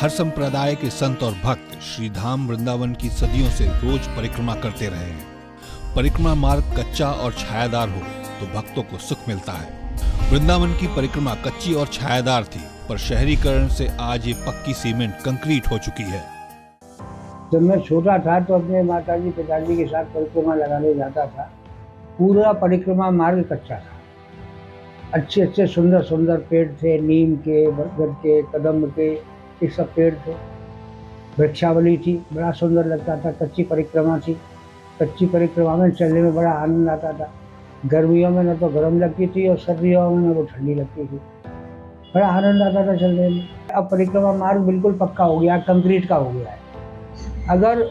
हर संप्रदाय के संत और भक्त श्री धाम वृंदावन की सदियों से रोज परिक्रमा करते रहे हैं। परिक्रमा मार्ग कच्चा और छायादार हो तो भक्तों को सुख मिलता है। वृंदावन की परिक्रमा कच्ची और छायादार थी, पर शहरीकरण से आज ये पक्की सीमेंट कंक्रीट हो चुकी है। जब मैं छोटा था तो अपने माताजी पिताजी के साथ परिक्रमा लगाने जाता था। पूरा परिक्रमा मार्ग कच्चा था। अच्छे अच्छे सुंदर सुंदर पेड़ थे, नीम के, बरगद के, कदम के, ये सब पेड़ थे। वृक्षावली थी, बड़ा सुंदर लगता था। कच्ची परिक्रमा थी। कच्ची परिक्रमा में चलने में बड़ा आनंद आता था। गर्मियों में न तो गर्म लगती थी और सर्दियों में वो ठंडी लगती थी। बड़ा आनंद आता था चलने में। अब परिक्रमा मार्ग बिल्कुल पक्का हो गया, कंक्रीट का हो गया है। अगर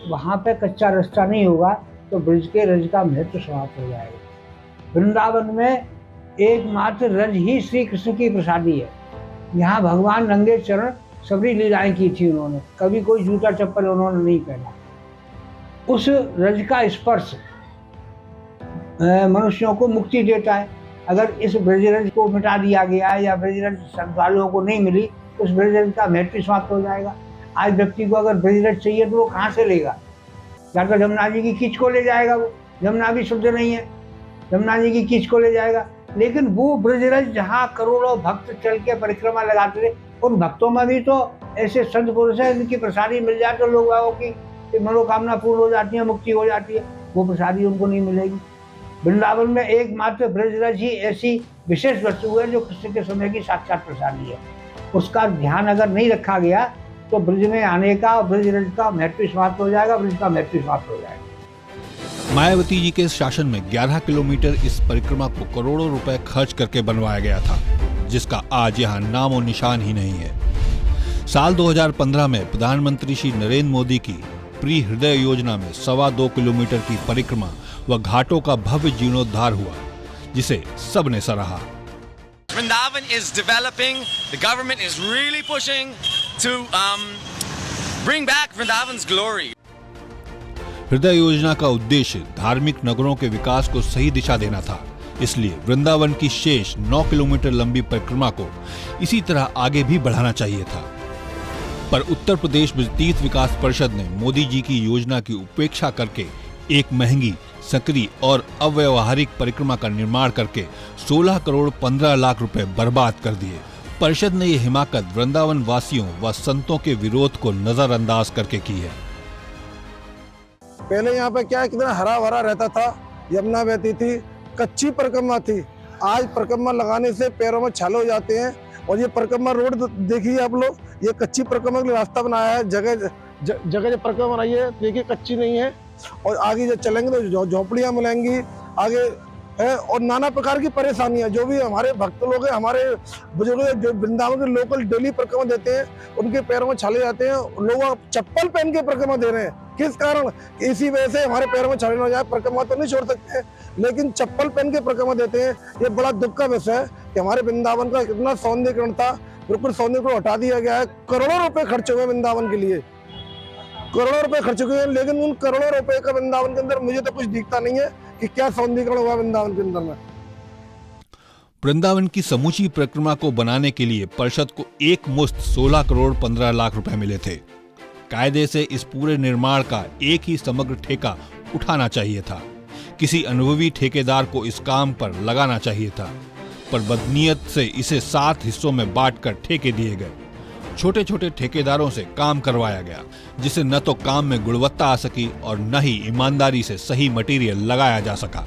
वहाँ पे कच्चा रास्ता नहीं होगा तो ब्रज के रज का महत्व समाप्त हो जाएगा। वृंदावन में एकमात्र रज ही श्री कृष्ण की प्रसादी है। यहाँ भगवान नंगे चरण सबरी लीलाएं की थी उन्होंने। कभी कोई जूता चप्पल उन्होंने नहीं पहना। उस रज का स्पर्श मनुष्यों को मुक्ति देता है। अगर इस ब्रजरज को मिटा दिया गया या ब्रजरज श्रद्धालुओं को नहीं मिली तो उस ब्रजरज का महत्व समाप्त हो जाएगा। आज व्यक्ति को अगर ब्रजरज चाहिए तो वो कहाँ से लेगा? जाकर जमुना जी की कीच को ले जाएगा। वो जमुना भी शुद्ध नहीं है, जमुना जी की कीच को ले जाएगा। लेकिन वो ब्रजरज जहाँ करोड़ों भक्त चल के परिक्रमा लगाते थे, उन भक्तों में भी तो ऐसे संत पुरुष है जिनकी प्रसादी मिल जाए तो लोगों की मनोकामना पूर्ण हो जाती है, मुक्ति हो जाती है। वो प्रसादी उनको नहीं मिलेगी। वृंदावन में एकमात्र ब्रजरज ही ऐसी विशेष वस्तु है जो कृष्ण के समय की साक्षात प्रसादी है। उसका ध्यान अगर नहीं रखा गया तो ब्रज में आने का और ब्रजरज का महत्व समाप्त हो जाएगा, ब्रज का महत्व समाप्त हो जाएगा। मायावती जी के शासन में 11 किलोमीटर इस परिक्रमा को करोड़ों रुपए खर्च करके बनवाया गया था, जिसका आज यहाँ नामो निशान ही नहीं है। साल 2015 में प्रधानमंत्री श्री नरेंद्र मोदी की प्री हृदय योजना में 2.25 किलोमीटर की परिक्रमा व घाटों का भव्य जीर्णोद्धार हुआ, जिसे सबने सराहा। Vrindavan is developing. The government is really pushing to bring back Vrindavan's glory. हृदय योजना का उद्देश्य धार्मिक नगरों के विकास को सही दिशा देना था। इसलिए वृंदावन की शेष 9 किलोमीटर लंबी परिक्रमा को इसी तरह आगे भी बढ़ाना चाहिए था। पर उत्तर प्रदेश तीर्थ विकास परिषद ने मोदी जी की योजना की उपेक्षा करके एक महंगी, सकरी और अव्यवहारिक परिक्रमा का निर्माण करके 16 करोड़ 15 लाख रुपए बर्बाद कर दिए। परिषद ने यह हिमाकत वृंदावन वासियों व संतों के विरोध को नजरअंदाज करके की है। पहले यहाँ पे क्या कितना हरा भरा रहता था, यमुना बहती थी, कच्ची परिक्रमा थी। आज परिक्रमा लगाने से पैरों में छाले हो जाते हैं। और ये परिक्रमा रोड देखिए आप लोग, ये कच्ची परिक्रमा के लिए रास्ता बनाया है। जगह जो परिक्रमा बनाई है देखिए कच्ची नहीं है। और आगे जब चलेंगे तो झोपड़ियाँ मिलेंगी आगे है। और नाना प्रकार की परेशानियां जो भी हमारे भक्त लोग हैं, हमारे बुजुर्ग जो वृंदावन के लोकल डेली परिक्रमा देते हैं, उनके पैरों में छाले जाते हैं। लोग चप्पल पहन के परिक्रमा दे रहे हैं। किस कारण? इसी वजह से हमारे पैरों में छाले न जाए। परिक्रमा तो नहीं छोड़ सकते, लेकिन चप्पल पहन के परिक्रमा देते हैं। ये बड़ा दुख का विषय है कि हमारे वृंदावन का कितना सौंदर्यीकरण था, बिल्कुल सौंदर्यीकरण हटा दिया गया है। करोड़ों रुपए खर्च हुए वृंदावन के लिए, करोड़ों रुपए खर्च हुए, लेकिन उन करोड़ों रुपए का वृंदावन के अंदर मुझे तो कुछ दिखता नहीं है कि क्या सौंदर्यीकरण हुआ वृंदावन के अंदर में। वृंदावन की समूची परिक्रमा को बनाने के लिए परिषद को एक मुश्त 16 करोड़ 15 लाख रुपए मिले थे। कायदे से इस पूरे निर्माण का एक ही समग्र ठेका उठाना चाहिए था। किसी अनुभवी ठेकेदार को इस काम पर लगाना चाहिए था, पर बदनीयत से इसे 7 हिस्सों में बांटकर ठेके दिए गए। छोटे छोटे ठेकेदारों से काम करवाया गया, जिससे न तो काम में गुणवत्ता आ सकी और न ही ईमानदारी से सही मटेरियल लगाया जा सका।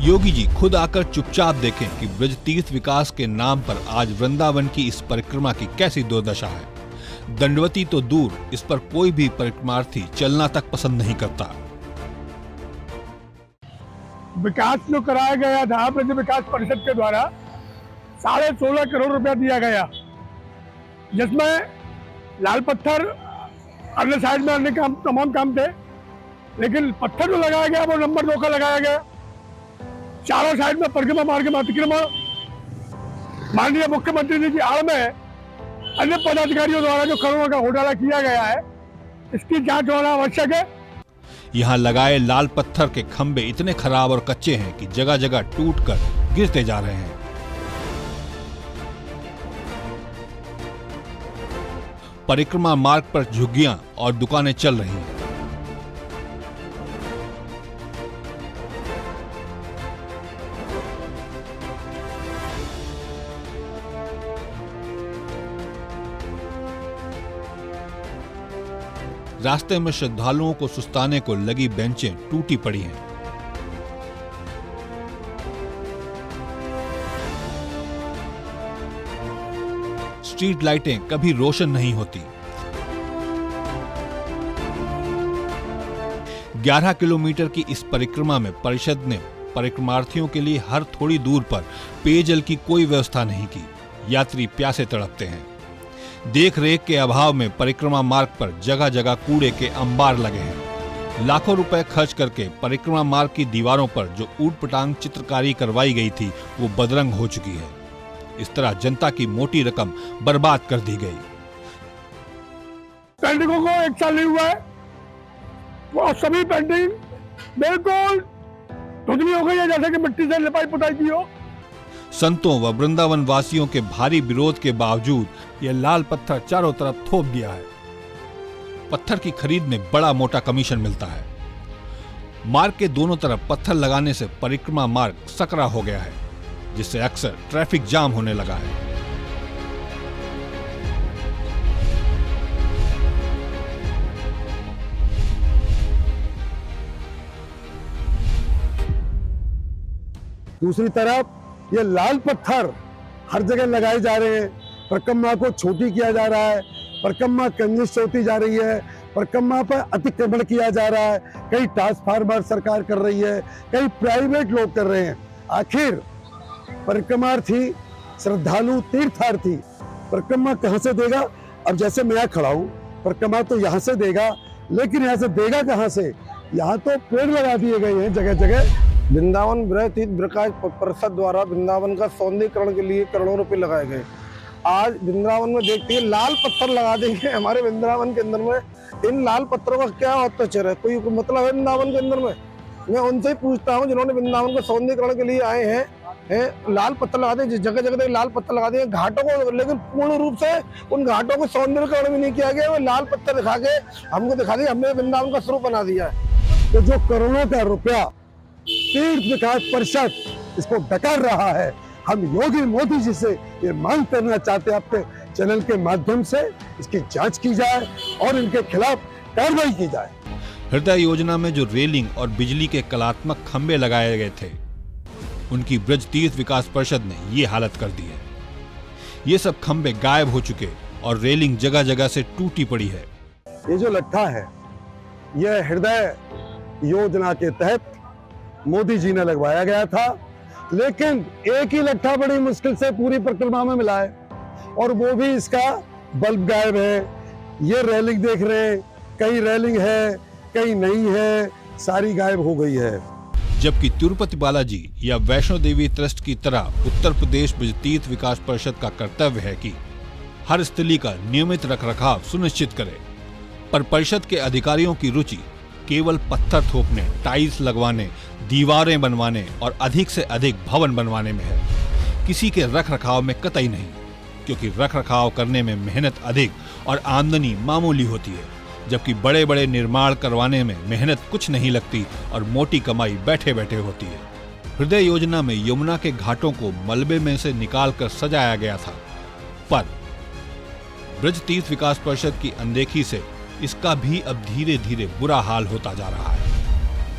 योगी जी खुद आकर चुपचाप देखें कि ब्रज तीर्थ विकास के नाम पर आज वृंदावन की इस परिक्रमा की कैसी दुर्दशा है। दंडवती तो दूर, इस पर कोई भी परिक्रमार्थी चलना तक पसंद नहीं करता। विकास जो कराया गया था ब्रज विकास परिषद के द्वारा 16.5 करोड़ रुपया दिया गया, जिसमें लाल पत्थर अगले साइड में अन्य काम तमाम काम थे। लेकिन पत्थर जो लगाया गया वो नंबर 2 का लगाया गया। चारों साइड में परिक्रमा मार्ग में अतिक्रमण, माननीय मुख्यमंत्री जी की आड़ में अन्य पदाधिकारियों द्वारा जो करोड़ों का घोटाला किया गया है, इसकी जांच होना आवश्यक है। यहाँ लगाए लाल पत्थर के खंभे इतने खराब और कच्चे हैं कि जगह जगह टूटकर गिरते जा रहे हैं। परिक्रमा मार्ग पर झुग्गियां और दुकानें चल रही हैं। रास्ते में श्रद्धालुओं को सुस्ताने को लगी बेंचें टूटी पड़ी हैं। स्ट्रीट लाइटें कभी रोशन नहीं होती। 11 किलोमीटर की इस परिक्रमा में परिषद ने परिक्रमार्थियों के लिए हर थोड़ी दूर पर पेयजल की कोई व्यवस्था नहीं की। यात्री प्यासे तड़पते हैं। देख रेख के अभाव में परिक्रमा मार्ग पर जगह जगह कूड़े के अंबार लगे हैं। लाखों रुपए खर्च करके परिक्रमा मार्ग की दीवारों पर जो ऊटपटांग चित्रकारी करवाई गई थी वो बदरंग हो चुकी है। इस तरह जनता की मोटी रकम बर्बाद कर दी गई। पेंटिंगों को 1 साल नहीं हुआ है, वो सभी पेंटिंग बिल्कुल धुंधली हो गई है, जैसे कि मिट्टी से लिपाई पुताई की हो। संतों व वृंदावन वासियों के भारी विरोध के बावजूद यह लाल पत्थर चारों तरफ थोप दिया है। पत्थर की खरीद में बड़ा मोटा कमीशन मिलता है। मार्ग के दोनों तरफ पत्थर लगाने से परिक्रमा मार्ग सकरा हो गया है, जिससे अक्सर ट्रैफिक जाम होने लगा है। दूसरी तरफ ये लाल पत्थर हर जगह लगाए जा रहे हैं। परिक्रमा को छोटी किया जा रहा है, परिक्रमा कंजेस्ट होती जा रही है, परिक्रमा पर अतिक्रमण किया जा रहा है। कई ट्रांसफार्मर सरकार कर रही है, कई प्राइवेट लोग कर रहे हैं। आखिर परिक्रमार्थी, श्रद्धालु, तीर्थार्थी परिक्रमा कहाँ से देगा? अब जैसे मैं यहाँ खड़ा हूँ, परिक्रमा तो यहाँ से देगा, लेकिन यहाँ से देगा कहाँ से? यहाँ तो पेड़ लगा दिए गए हैं जगह जगह। वृंदावन ब्रज तीर्थ विकास परिषद द्वारा वृंदावन का सौंदर्यीकरण के लिए करोड़ों रुपए लगाए गए। आज वृंदावन में देखते हैं लाल पत्थर लगा देंगे हमारे वृंदावन के अंदर में। इन लाल पत्थरों का क्या अत्याचार है? कोई मतलब है वृंदावन के अंदर में? मैं उनसे ही पूछता हूँ जिन्होंने वृंदावन के सौंदर्यीकरण के लिए आए हैं, लाल पत्थर लगा दिए, जगह जगह लाल पत्थर लगा दिए घाटों को, लेकिन पूर्ण रूप से उन घाटों को सौंदर्यीकरण भी नहीं किया गया। वो लाल पत्थर दिखा के हमको दिखा दिया, हमने वृंदावन का स्वरूप बना दिया है। तो जो करोड़ों का रुपया तीर्थ विकास परिषद इसको डकार रहा है, हम योगी मोदी जी से ये मांग करना चाहते हैं, आपके चैनल के माध्यम से इसकी जांच की जाए और इनके खिलाफ कार्रवाई की जाए। हृदय योजना में जो रेलिंग और बिजली के कलात्मक खंभे लगाए गए थे, उनकी ब्रज तीर्थ विकास परिषद ने ये हालत कर दी है। ये सब खंभे गायब हो चुके और रेलिंग जगह जगह से टूटी पड़ी है। ये जो लट्ठा है, यह हृदय योजना के तहत मोदी जी ने लगवाया गया था, लेकिन एक ही लट्ठा बड़ी मुश्किल से पूरी परिक्रमा में मिला है, और वो भी इसका बल्ब गायब है। ये रेलिंग देख रहे हैं, कई रेलिंग है, कई नहीं है, सारी गायब हो गई है। जबकि तिरुपति बालाजी या वैष्णो देवी ट्रस्ट की तरह उत्तर प्रदेश ब्रज तीर्थ विकास परिषद का कर्तव्य है कि हर स्थली का नियमित रखरखाव सुनिश्चित करे, पर परिषद के अधिकारियों की रुचि केवल पत्थर थोपने, टाइल्स लगवाने, दीवारें बनवाने और अधिक से अधिक भवन बनवाने में है। किसी के रखरखाव में कतई नहीं, क्योंकि रखरखाव करने में मेहनत अधिक और आमदनी मामूली होती है, जबकि बड़े बड़े निर्माण करवाने में मेहनत कुछ नहीं लगती और मोटी कमाई बैठे बैठे होती है। हृदय योजना में यमुना के घाटों को मलबे में से निकालकर सजाया गया था, पर ब्रज तीर्थ विकास परिषद की अनदेखी से इसका भी अब धीरे धीरे बुरा हाल होता जा रहा है।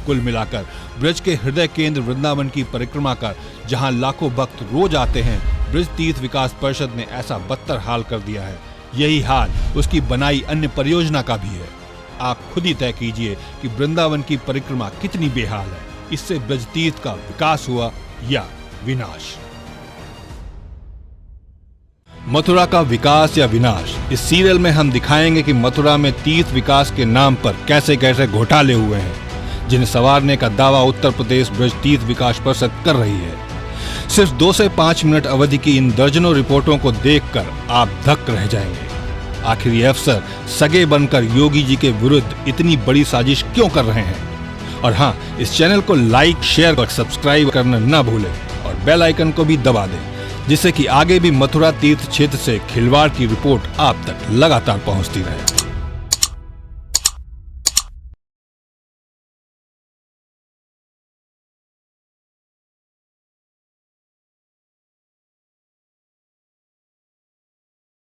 कुल मिलाकर ब्रज के हृदय केंद्र वृंदावन की परिक्रमा कर जहां लाखों भक्त रोज आते हैं, ब्रज तीर्थ विकास परिषद ने ऐसा बदतर हाल कर दिया है। यही हाल उसकी बनाई अन्य परियोजना का भी है। आप खुद ही तय कीजिए कि वृंदावन की परिक्रमा कितनी बेहाल है। इससे ब्रज तीर्थ का विकास हुआ या विनाश। मथुरा का विकास या विनाश, इस सीरियल में हम दिखाएंगे कि मथुरा में तीर्थ विकास के नाम पर कैसे कैसे घोटाले हुए हैं, जिन्हें संवारने का दावा उत्तर प्रदेश ब्रज तीर्थ विकास परिषद कर रही है। सिर्फ 2 से 5 मिनट अवधि की इन दर्जनों रिपोर्टों को देखकर आप धक्क रह जाएंगे। आखिर ये अफसर सगे बनकर योगी जी के विरुद्ध इतनी बड़ी साजिश क्यों कर रहे हैं? और हाँ, इस चैनल को लाइक, शेयर और सब्सक्राइब करना ना भूलें और बेल आइकन को भी दबा दें, जिससे कि आगे भी मथुरा तीर्थ क्षेत्र से खिलवाड़ की रिपोर्ट आप तक लगातार पहुंचती रहे।